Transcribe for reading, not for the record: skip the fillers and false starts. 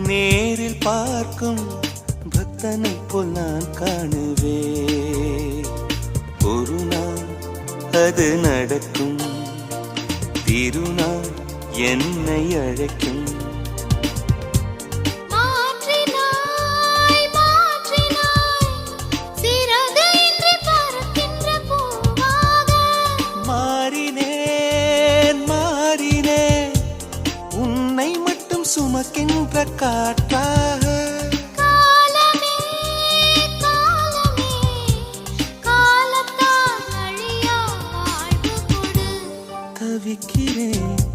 நேரில் பார்க்கும் பக்தனை போல் நான் காணுவே. ஒரு நாள் அது நடக்கும், திருநாள் என்னை அழைக்கும். மாறினேன் மாறினேன் உன்னை மட்டும் சுமக்கின்ற காற்று